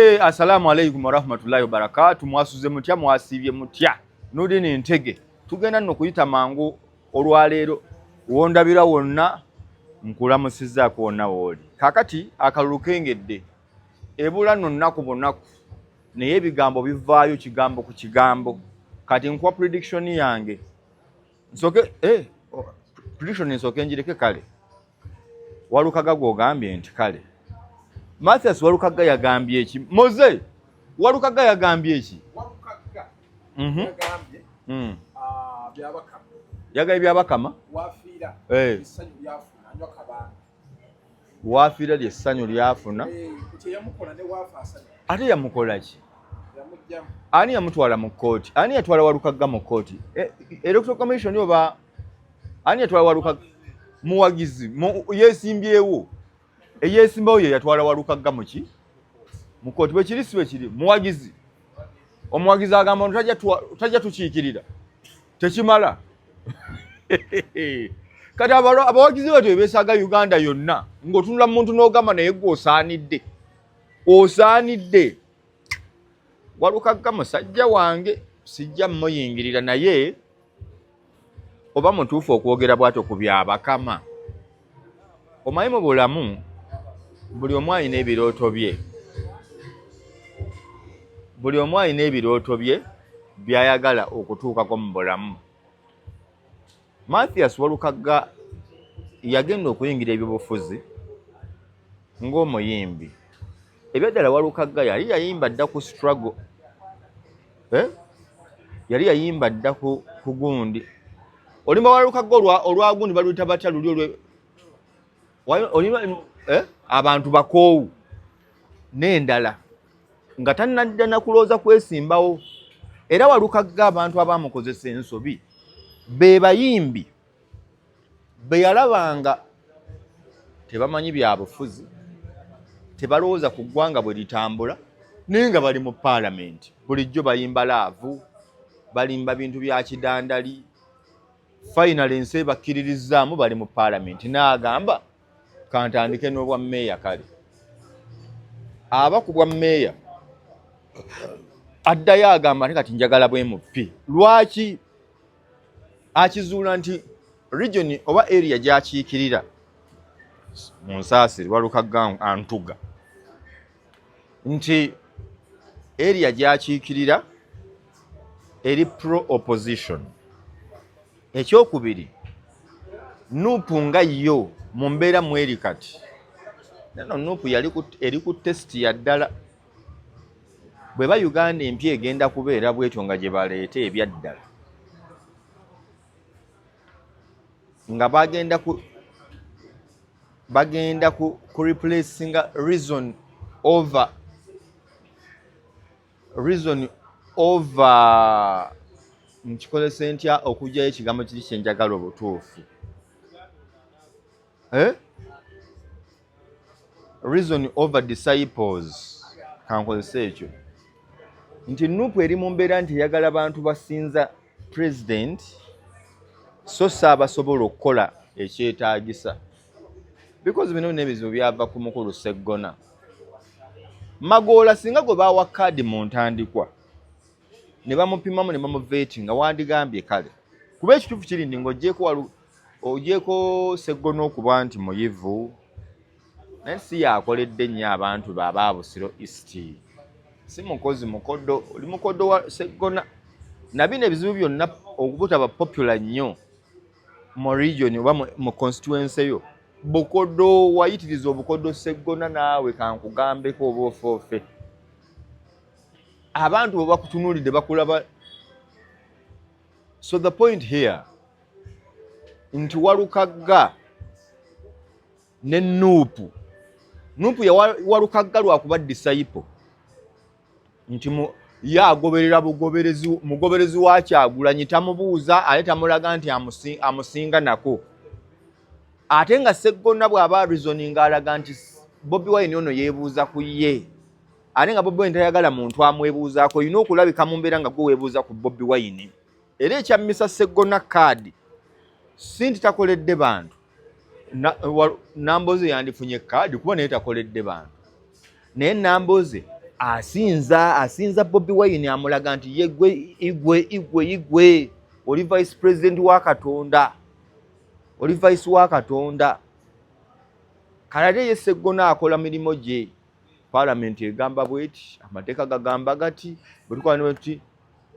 Assalamu alaikum warahmatullahi wabarakatuh. Mwasuze mutya mwasibye mutya nudi ni ntege tugenda nno kuyita mangu olwaleero wondabira wonna nkulamusizzaako wonna wooli kakati akalulu kengedde ebula nno nnaku bunaku naye ebigambo bivaayo kigambo ku kigambo kati nkuwa prediction yange nsoke prediction nsooke njireke kale Walukagga gw'ogambye nti kale Mathias Walukagga yagambye eki Moze Walukagga yagambye eki Walukagga yagambye byabakama yagaye byabakama wafiira essanyu lyafuna anywa kabanga wafiira lyessanyu lyafuna kye yamukola ne wafa ate yamukola ki yamujjamu ani yamutwala mu kkooti ani yatwala Walukagga mu kkooti electoral commission oba ani yatwala Walukagga muwagizi yeesimbyewo eyesimbawo ye yatwala Walukagga muki mu kkooti bwe kiri sibe kiri muwagizi omuwagizi agamba nti tajja tukiikirira tekimala kati abawagizi bwe beesaaga Uganda yonna ng'otunula mu muntu n'ogamba naye gwe osaanidde Walukagga musajja wange sijja mmuyingirira naye oba mutuufu okwogera bw'atyo ku byabakama omanyi mu bulamu buli omu alina ebirooto bye by'ayagala okutuukako mu bulamu. Mathias Walukagga yagenda okuyingira ebyobufuzi ng'omuyimbi ebyaddala Walukagga yali yayimba dda ku struggle yali yayimba dda ku gundi olimba Walukagga olwa gundi baluyita batya luli olimba abantu bakoowu n'endala nga tannadda na kulooza kwesimbawo era Walukagga abantu abaamukozesa ensobi be bayimbi be yalabanga tebamanyi bya bufuzi tebalowooza ku ggwanga bwe litambula naye nga bali mu paalamenti bulijjo bayimba laavu balimba bintu bya kidandali finally ensi ebakkiririzaamu bali mu paalamenti n'agamba kantandike n'obwa mmeeya kale aba ku bwa mmeeya addayo agamba ate kati njagala bwemupi lwaki akizuula nti region oba area gy'akiikirira mu Nsaasiri Walukagga antuga nti area gy'akiikirira eri pro opposition ekyokubiri Nuupu nga yo mu mbeera mweri kati nano Nuupu eri ku testi ya ddala bwe ba Uganda empya egenda kubeera bwetyo nga gye baleeta ebyaddala nga bagenda ku replacinga reason over nkikolese ntya okugyayo ekigambo kiri kyenjagala obutuufu reason over disciples kankozesa ekyo nti Nuupu eri mu mbeera nti eyagala abantu basinza president so saabasobola okukola ekyetaagisa because bino n'ebizibu byava ku mukulu Sseggona Magoola singa gwe baawa kaadi mu ntandikwa ne bamupimamu ne bamuveeti nga wandigambye kale kuba ekituufu kiri ndi ng'ogyeko Sseggona okuba nti muyivu naye si yakoledde nnyo abantu baba Busiro East si mukozi mukoddo oli mukoddo wa Sseggona na bino ebizibu byonna okubutaba popular nnyo mu region oba mu constituency yo bukoddo wayitiriza obukoddo Sseggona naawe kankugambeko oba ofoofe abantu bwe bakutunuulidde bakulaba so the point here nti Walukagga ne Nuupu ya Walukagga lwakuba disciple nti yagoberera mugoberezi wa Kyagulanyi tamubuuza ate tamulaga nti amusinga nako ate nga Sseggona bw'aba reasoning alaga nti Bobbi Wine ono yeebuuza ku ye ate nga Bobbi Wine tayagala muntu amwebuuzaako olina okulabika mu mbeera nga gwe weebuuza ku Bobbi Wine era ekyammisa Sseggona kaadi si nti takoledde bantu Namboze yandifunye kaadi kuba naye takoledde bantu naye Namboze asinza Bobby Wine amulaga nti yegwe igwe oli vice president wa Katonda, oli vice wa Katonda. Kalade Yesseggona akola mirimo gye. Parliament egamba bweti, amateeka gagamba gati, bwetukwana nti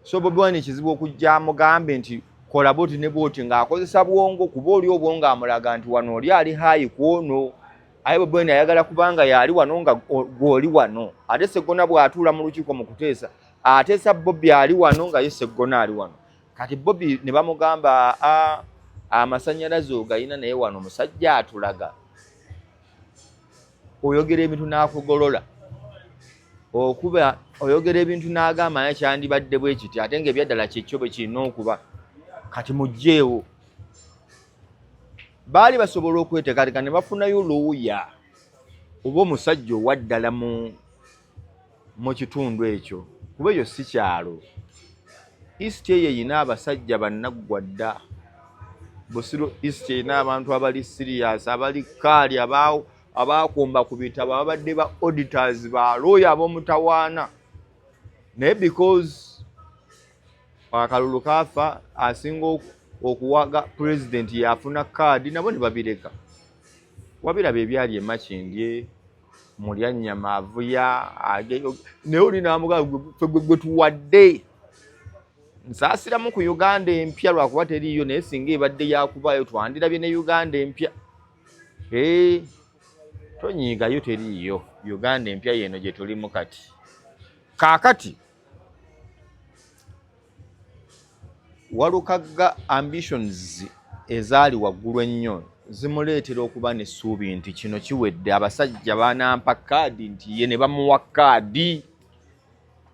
so Bobby Wine kizibu okujja mugambe nti kola boti ne boti ng'akozesa bwongo kuba oli obwongo amulaga nti wano oli ali hayi kwono. Aye Bobby Wine ayagala kubanga yali wano nga gwoli wano. Ate Sseggona bw'atuula mu lukiiko mu kuteesa, ateesa Bobby ali wano nga ye Sseggona ali wano. Kati Bobby ne bamugamba amasannyalaze ogayina naye wano musajja atulaga. Oyogera ebintu n'akugolola. Okuba oyogera ebintu n'agamba naye kyandibadde bwe kiti ate ng'ebyaddala kyekyo bwe kirina okuba. Kati mugjeewo. Baali basobola okweteekateeka ne bafunayo looya oba omusajja owaddala mu kitundu ekyo. Kuba eyo si kyalo. East eyo eyina abasajja bannaggwa dda. Busiro East eyina abantu abali serious, abali kaali, abaakomba ku bitabo, ababadde ba auditors, ba looya ab'omutawaana. Naye because Akalulu kaafa asinga okuwaga president yafuna kaadi nabo ne babireka. Wabiraba ebyali emakindye mulya nnyama avuya naye oli n'amugamba gwe tuwadde. Nsaasiramu ku Uganda empya lwakuba teriiyo naye singa ebadde yakubaayo twandirabye ne Uganda empya. Tonyiigayo teriiyo. Uganda empya yeno gye tulimu kati. Kaakati Walukagga ambitions ezaali waggulu ennyo zimuleetera okuba n'essuubi nti kino kiwedde, abasajja banampa kaadi nti ye ne bamuwa kaadi.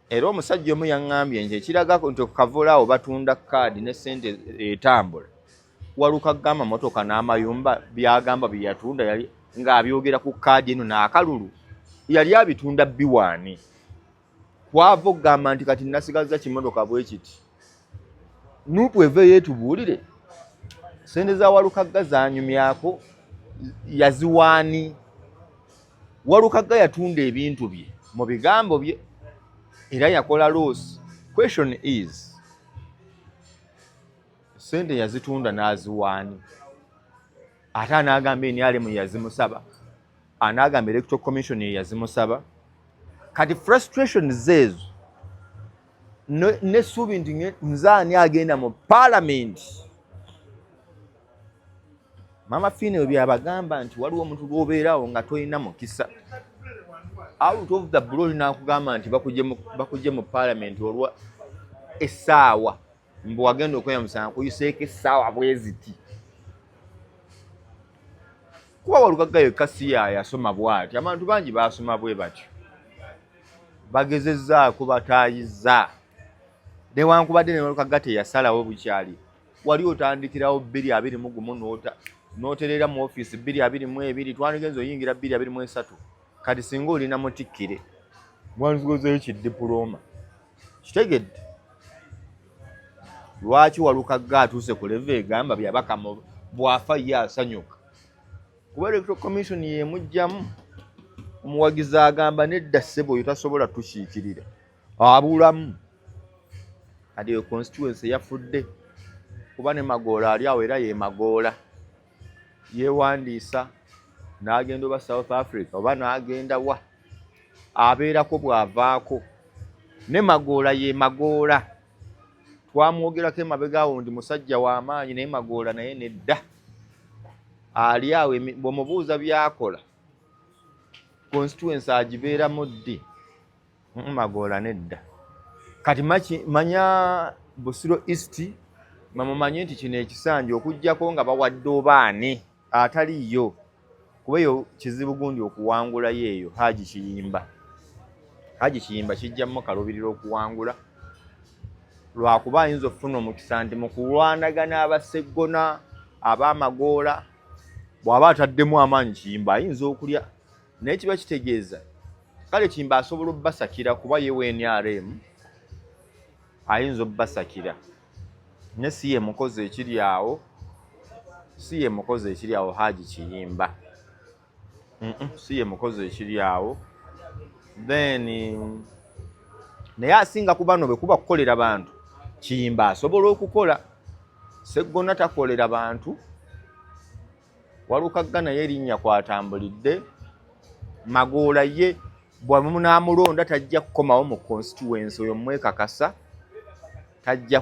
Era omusajja omu yaŋŋambye nti ekiraga nti okukavulaawo batunda kaadi ne ssente etambula. Walukagga amamotoka n'amayumba byagamba bye yatunda yali ng'abyogera ku kaadi eno n'Akalulu yali abitunda biwaani. Kwava okugamba nti kati nasigaza kimotoka bwe kiti. Nupu eveeyo etubuulire. Ssente za Walukagga zanyumyako yaziwaani. Walukagga yatunda ebintu bye mu bigambo bye era yakola loss. Question is, ssente yazitunda n'aziwaani. Ate anaagamba NRM yazimusaba, anaagamba Electoral Commission yazimusaba. Kati frustrations ezo n'essuubi nti nzaani agenda mu Parliament. Mama Fine byabagamba nti waliwo omuntu lw'obeerawo nga tolina mukisa. Out of the blue nakugamba nti bakujje mu Parliament olwa essaawa. Mbu wagenda okweyamusanga kuyiseeko essaawa bweziti. Kuba Walukagga yekka si yasoma bw'ati. Abantu bangi baasoma bwe batyo. Bagezezzaako bataayiza. Newankubadde ne Walukagga teyasalawo bukyali. Wali otandikirawo 221 n'oterera mu ofiisi 222 twandigenza oyingira 223. Kati singa olina mutikkire mwanzigozeyo kiddipulooma. Kitegedde. Lwaki Walukagga atuuse ku level egamba byabaka bwafa ye asanyuka. Kuba Electoral Commission yeemugjamu omuwagizi agamba nedda ssebo oyo tasobola tukiikirira. Abulamu. Kati yo constituency yafudde. Kuba ne Magoola ali awo era ye Magoola. Yeewandiisa n'agenda oba South Africa oba n'agenda wa. Abeerako bw'avaako. Ne Magoola ye Magoola. Twamwogerako emabegaawo ndi musajja w'amaanyi naye Magoola naye nedda. Ali awo bw'omubuuza by'akola. Constituency agibeeramu ddi. Magoola nedda. Kati manya Busiro East mamumanye nti kino ekisanja okujjako nga bawadde obaani ataliyo. Kuba eyo kizibu gundi okuwangula yeeyo Haji Kiyimba. Haji Kiyimba kijjamu kalubirira okuwangula. Lwakuba ayinza okufuna omukisa nti mu kulwanagana abasseggona ab'Amagoola bw'aba ataddemu amaanyi Kiyimba ayinza okulya. Naye kiba kitegeeza kale Kiyimba asobola obbasakira kuba yewe NRM ayinza obbasakira. Ne si ye mukozi ekiri awo. Si ye mukozi ekiri awo Haji Kiyimba. Si ye mukozi ekiri awo. then naye asinga ku bano bwe kuba kukolera bantu Kiyimba asobola okukola Sseggona takolera bantu Walukagga naye erinnya kwatambulidde Magoola ye bwamunamulonda tajja kukomawo mu constituency oyo mwekakasa tajja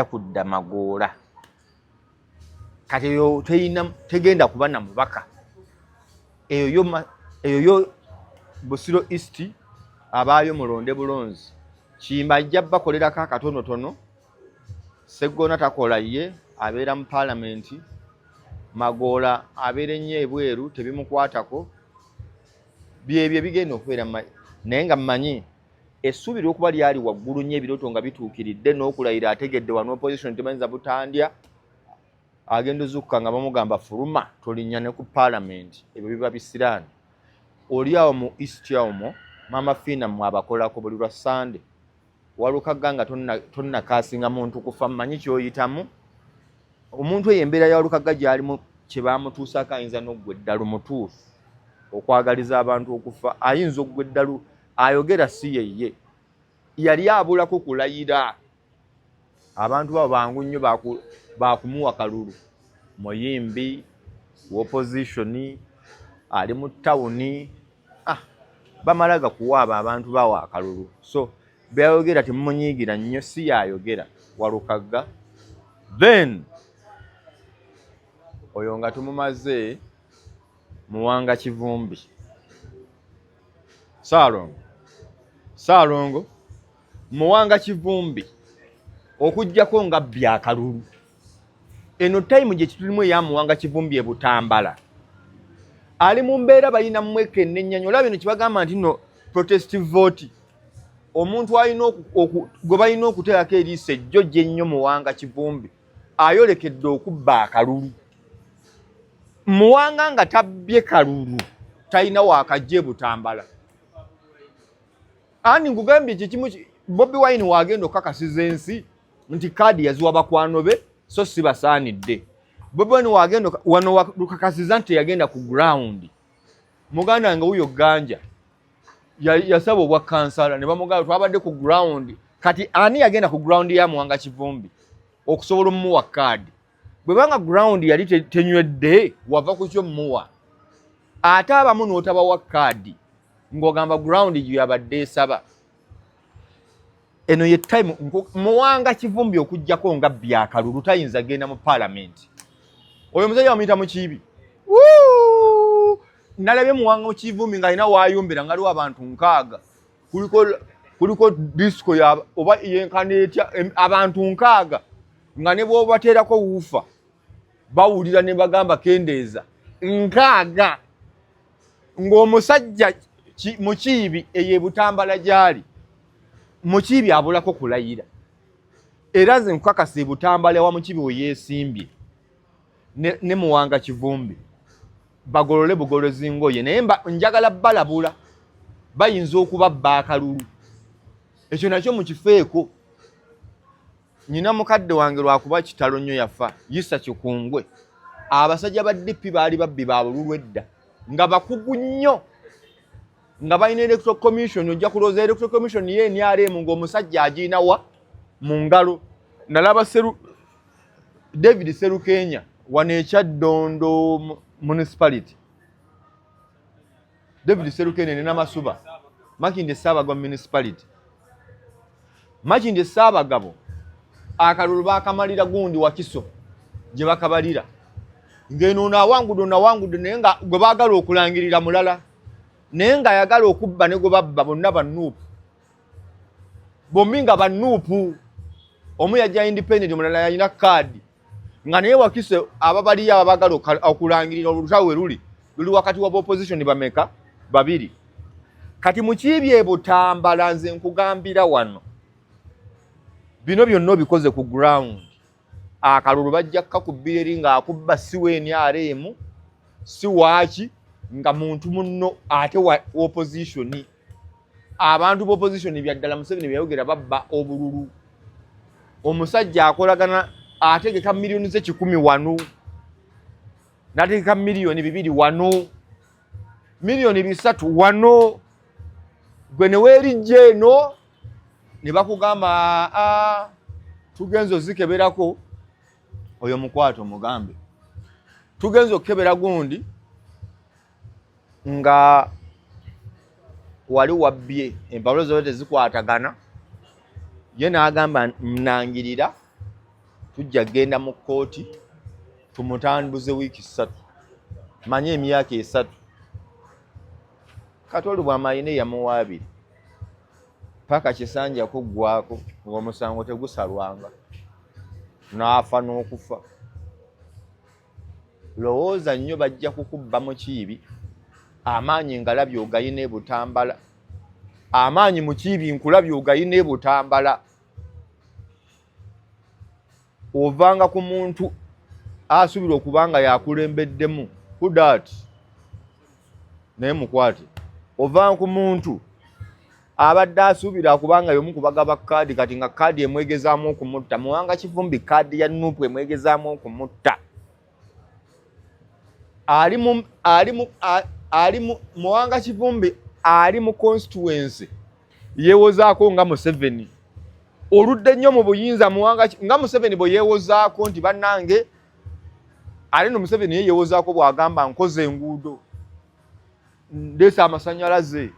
kudda Magoola kati yo tegenda kuba na mubaka eyo yo Busiro East abaayo mulonde bulonzi Kiyimba ajja bakolerako akatonotono Sseggona takola ye abeera mu parliament Magoola abeera ennyo ebweru tebimukwatako byebyo bigenda okubeera naye nga mmanyi essuubi ly'okuba lyali waggulu nnyo ebirooto nga bituukiridde n'okulayira ategedde wano opposition temanyiza butandya agenda ozukka nga bamugamba fuluma tolinnya ne ku parliament ebyo biba bisiraani oli awo mu East awo Mama Fina mu abakolako buli lwa Sunday Walukagga nga tonnakaasinga muntu kufa mmanyi kyoyitamu omuntu eyo embeera ya Walukagga gy'alimu kye baamutuusako ayinza n'oggwa eddalu mutuufu okwagaliza abantu okufa ayinza oggwa eddalu ayogera si yeye yali abulako kulayira abantu babo bangu nnyo bakumuwa kalulu muyimbi opposition ali mu tawuni bamalaga kuwaaba abantu bawa akalulu so byayogera temumunyiigira nnyo si yayogera Walukagga then oyo nga tumumaze Muwanga Kivumbi Saalongo Muwanga Kivumbi okujjako nga byakalulu eno time gye kitulimu ya Muwanga Kivumbi Butambala ali mu mbeera balina mwekennenya olaba bino kibagamba nti no protestive vote omuntu alina gwe balina okuteekako eriiso ejjojja ennyo Muwanga Kivumbi ayolekedde okubba akalulu Muwanga nga tabbye kalulu talina waakajje Butambala ani ngugambye kikimu Bobbi Wine wagenda okukakasiza ensi nti kaadi yaziwa bakwano be so si basaanidde Bobbi Wine wagenda wano wakakasiza nti yagenda ku ground muganda nga huyo ganja yasaba obwa kansala ne bamugamba twabadde ku ground kati ani yagenda ku ground ya Muwanga Kivumbi okusobola omuwa kaadi bwe banga ground yali tenywedde wava ku kyo muwa ate abamu n'otabawa kaadi ng'ogamba ground gye yabadde esaba eno ye time Muwanga Kivumbi okujjako nga byakalulu tayinza genda mu parliament oyo musajja bamuyita Mukiibi nalabye Muwanga Kivumbi nga alina waayumbira nga aliwo abantu nkaaga kuliko disco oba yenkaneetya abantu nkaaga nga ne bw'obateerako wuufa bawulira ne bagamba kendeeza nkaaga ng'omusajja Mukiibi eyo Butambala gyali Mukiibi abulako kulayira era nze nkukakasa Butambala wa Mukiibi we yeesimbye ne Muwanga Kivumbi bagolole bugolozi ngoye naye njagala balabula bayinza okubabba akalulu ekyo nakyo mukifeeko nyina mukadde wange lwakuba kitalo nnyo yafa Yisa Kikungwe abasajja ba DP baali babbi ba bululu edda nga bakugu nnyo nga balina electoral commission ojja kulooza electoral commission ye NRM ng'omusajja agiinawa mu ngalo nalaba David Serukenya wano ekyaddondo municipality David Serukenya ne Namasuba Makinde Ssaabagabo municipality Makinde Ssaabagabo akalulu bakamalira gundi Wakiso gye bakabalira ng'eno nawangudde naye nga gwe baagala okulangirira mulala naye nga ayagala okubba ne gwe babba bonna bannuupu bombi nga bannuupu omu yajja independent mulala yalina kaadi nga naye Wakiso ababaliyo abagala okulangirira olutawe luli wakati wa opposition bameka babiri kati Mukiibi Butambala nze nkugambira wano bino byonna obikoze ku ground akalulu bajja kakubira eri nga akubba siwe NRM si waaki nga muntu munno ate wa opposition abantu b'opposition byaddala Museveni byayogera babba obululu omusajja akolagana ategeka milioni ze 10 wano nategeka milioni 2 wano milioni 3 wano gwe ne weerijja eno ne bakugamba tugenze ozikeberako oyo mukwate omugambe tugenze okukebera gundi nga wali wabbye empapula zobe tezikwatagana ye n'agamba mnangirira tujja genda mu kkooti tumutambuze wiiki 3 manye emyaka 3 Katoli bw'amayine yamuwa 2 paka kisanja kuggwako ng'omusango tegusalwanga n'afa n'okufa lowooza nnyo bajja kukubba mu kiibi amaanyi ngalabye ogayina e Butambala amaanyi mu kiibi nkulabye ogayina e Butambala ovanga ku muntu asuubira okubanga yakulembeddemu hudat naye mukwate ovanga ku muntu abadde asuubira akubanga y'omu kubagaba kaadi kati nga kaadi emwegezaamu okumutta Muwanga Kivumbi kaadi ya Nuupu emwegezaamu okumutta Muwanga Kivumbi ali mu constituency yeewozaako nga Museveni oludde nnyo mu buyinza Muwanga nga Museveni bwe yeewozaako nti bannange ali no Museveni yeewozaako bw'agamba nkoze enguudo ndeese amasannyalaze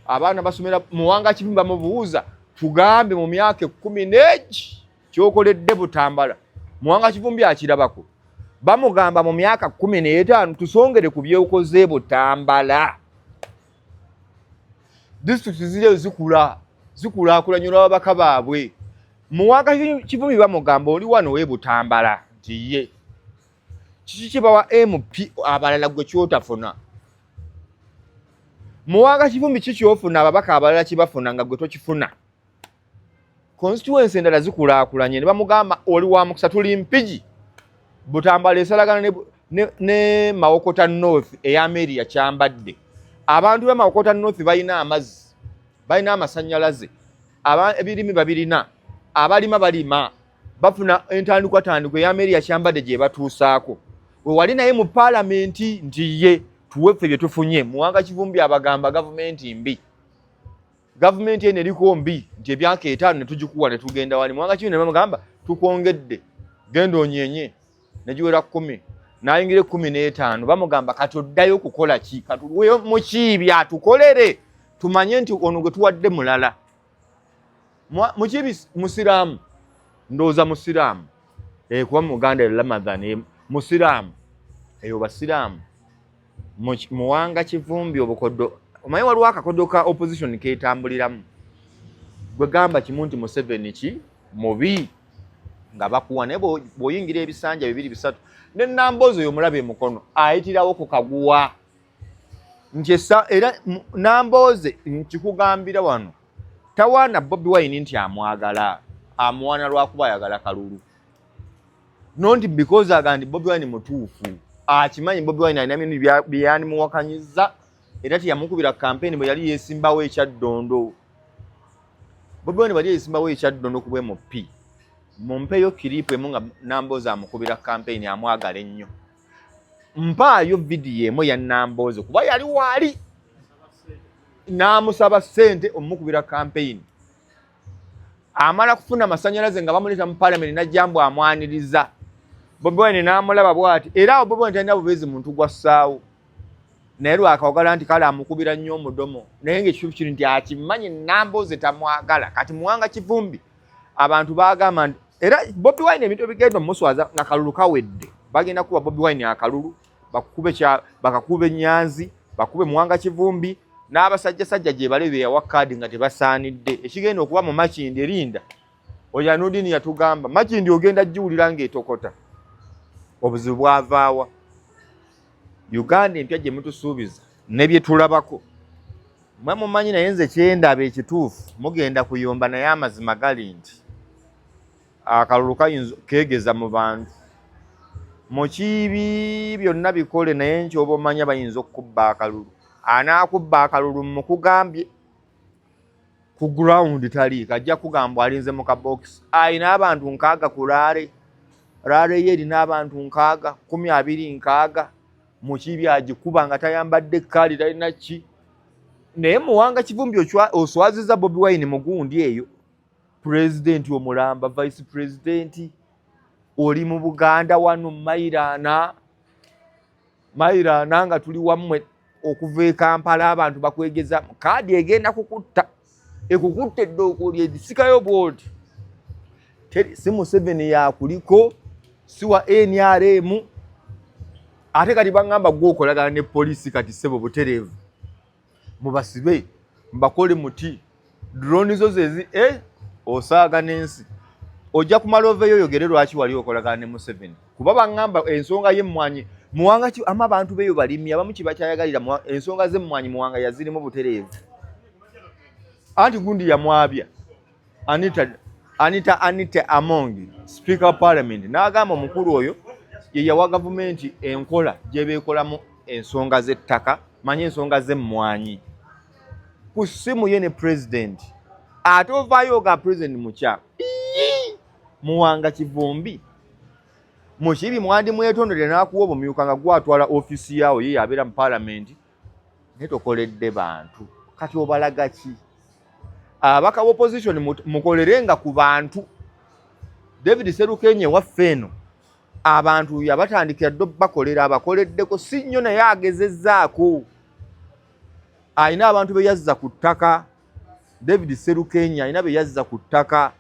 abaana basomera Muwanga Kivumbi bamubuuza tugambe mu myaka 10 kyokoledde Butambala Muwanga Kivumbi akirabako bamugamba mu myaka 15 tusongere ku byokoze Butambala district zile zikulaakulanya olw'ababaka baabwe Muwanga Kivumbi bamugamba oli wano we Butambala nti ye kiki kibawa MP abalala gwe kyotafuna Muwanga Kivumbi kikyofuna ababaka abalala kibafuna nga gwe tokifuna constituency endala zikulaakulanye ne bamugamba oli wa mukisa tuli mpigi Butambala esalagana ne Mawokota North ey'Ameri ya Kyambadde abantu be Mawokota North balina amazzi balina amasannyalaze ebirimi babirina abalima balima bafuna entandikwa ey'Ameri ya Kyambadde gye batuusaako we wali naye mu paalamenti nti ye tuweffe bye tufunye Muwanga Kivumbi abagamba gavumenti mbi gavumenti eno eriko mbi nti emyaka 5 ne tugikuwa ne tugenda wali Muwanga Kivumbi ne bamugamba tukwongedde genda onyenye negiwera 10 nayingira 15 bamugamba kati oddayo okukola ki katuweyo mu kiibi atukolere tumanye nti ono gwe tuwadde mulala mu kiibi musiraamu ndowooza musiraamu kuba mu Uganda Ramadhan musiraamu eyo basiraamu Muwanga Kivumbi obukoddo omanyi waliwo akakoddo ka opposition keetambuliramu gwe gamba kimu nti Museveni ki mubi nga bakuwa naye bw'oyingira ebisanja 2-3 ne Namboozi oyo mulabe mukono ayitirawo ku kaguwa nti era Namboozi nkikugambira wano tawaana Bobbi Wine nti amwagala amuwaana lwakuba ayagala kalulu no nti because agandi Bobbi Wine mutuufu akimanyi Bobbi Wine alina bintu byanimuwakanyiza era tiyamukubira campaign bwe yali yeesimbawo ekyaddondo Bobbi Wine bali yeesimbawo ekyaddondo ku MP mumpeyo kiripu emu nga Namboozi amukubira campaign amwagala ennyo mpaayo vidiyo emu ya Namboozi kuba yali waali n'amusaba ssente omukubira campaign amala kufuna amasannyalaze nga bamuleeta mu parliament najjambu amwaniriza Bobbi Wine n'amulaba bw'ati era Bobbi Wine talina bubeezi muntu gwassaawo naye lwakawagala nti kale amukubira nnyo omudomo naye ng'ekifu kiri nti akimanyi Namboozi tamwagala kati Muwanga Kivumbi abantu baagamba nti era Bobbi Wine ebintu ebigenda omuswaza nga kalulu kawedde bagenda kuba Bobbi Wine akalulu bakakube Nyanzi bakube Muwanga Kivumbi n'abasajjasajja gye balebe yawa kaadi nga tebasaanidde ekigenda okuba mu Makindi erinda oyo Anudini yatugamba Makindi ogenda giwulira ng'etokota obuzibu bwavaawa Uganda empya gye mutusuubiza ne bye tulabako mwe mumanyi naye nze kyendaba ekituufu mugenda kuyomba naye amazima gali nti akalulu keegeza mu bantu mu kiibi byonna bikole naye nkyoba omanya bayinza okukubba akalulu anaakubba akalulu mukugambye ku ground tali kajja kugamba alinze mu kabox ayina abantu 6 ku raare ye erina abantu 6 16 mu kiibi agikuba nga tayambadde kaali talina ki naye Muwanga Kivumbi oswaziza Bobi Wine mugundi eyo president omulamba vice president oli mu Buganda wano Mairana nga tuli wammwe okuva e Kampala abantu bakwegeza kaadi egenda kukutta ekukutte eddoko lyedisikayo bwoti si Museveni yakuliko si wa NRM ate kati bangamba gwokolagana ne polisi kati sebo buterevu mubasibe mbakole muti drone zo zezi osaaga n'ensi ojja kumala oveeyo yogere lwaki wali okolagana ne Museveni kuba bangamba ensonga y'emmwanyi Muwanga ama abantu beyo balimi abamu kibakyayagalira ensonga z'emmwanyi Muwanga yazirimu buterevu anti gundi ya mwabya Anita Among Speaker of Parliament n'agamba omukulu oyo ye yawa gavumenti enkola gye beekolamu ensonga z'ettaka manye ensonga z'emmwanyi ku ssimu ye ne president ate ovaayo ga president mukya Muwanga Kivumbi mukibi mwandi mwetondere n'akuwa obumyuka nga gwatwala ofisi yawo ye yabeera mu parliament netokoledde bantu kati obalaga ki abaka opposition mukolerenga ku bantu David Serukenye waffe eno abantu yabatandikira ddo bakolera abakoleddeko si nnyo naye agezezzaako ayina abantu be yazza ku ttaka David Serukenya ayina be yazza ku ttaka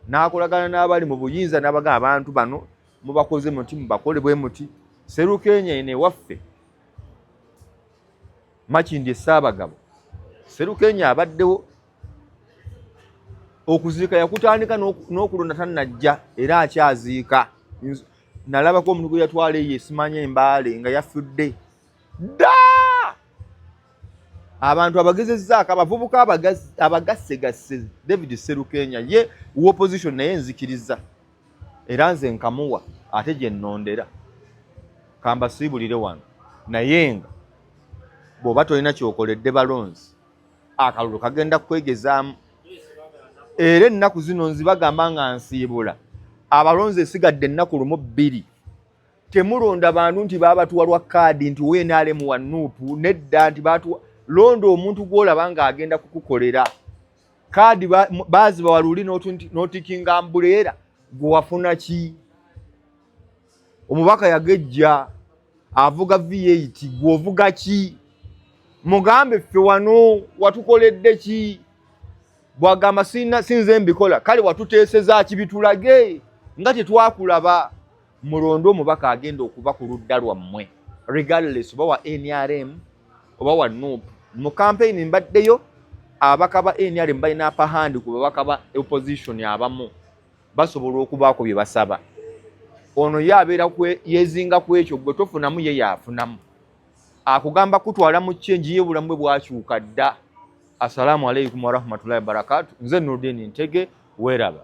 n'akolagana n'abali mu buyinza n'abaga abantu bano mubakoze muti mubakole bwe muti Serukenya ene waffe Makindi Ssaabagabo Serukenya abaddewo okuziika yakutandika n'okulonda tannajja era akyaziika nalabako omuntu gwe yatwala eyo esimanya embaale nga yafudde dda abantu abagezezzaako abavubuka abagassegasse David Serukenya ye opposition naye nzikiriza era nze nkamuwa ate gye nnondera kambasiibulire wano naye nga bw'oba tolina kyokoledde balonzi akalulu kagenda kwegezaamu era ennaku zino nzibagamba nga nsiibula abalonzi esigadde ennaku lumu 2 temulonda bantu nti baabatuwa lwa kaadi nti wenaalemu wa nuupu nedda nti baatuwa londa omuntu gw'olaba ng'agenda kukukolera kaadi baaziba waluli n'otikinga ambuleera gwe wafuna ki omubaka yagejja avuga V8 gw'ovuga ki mugambe ffe wano watukoledde ki bwagamba sinze mbikola kale watuteeseza kibitulage nga tetwakulaba mulondo omubaka agenda okuba ku ludda lwammwe regardless oba wa NRM oba wa NUP mu campaign mbaddeyo ababaka ba NRM balina upper hand ku babaka ba opposition abamu basobola okubaako bye basaba ono yabeera yezinga ku ekyo gwe tofunamu ye yaafunamu akugamba kutwala mu kyenji ye bulamu bwe bwakyuka dda. Assalamu alaikum warahmatullahi wabarakatuh. Nze Nurdin Ntege weraba.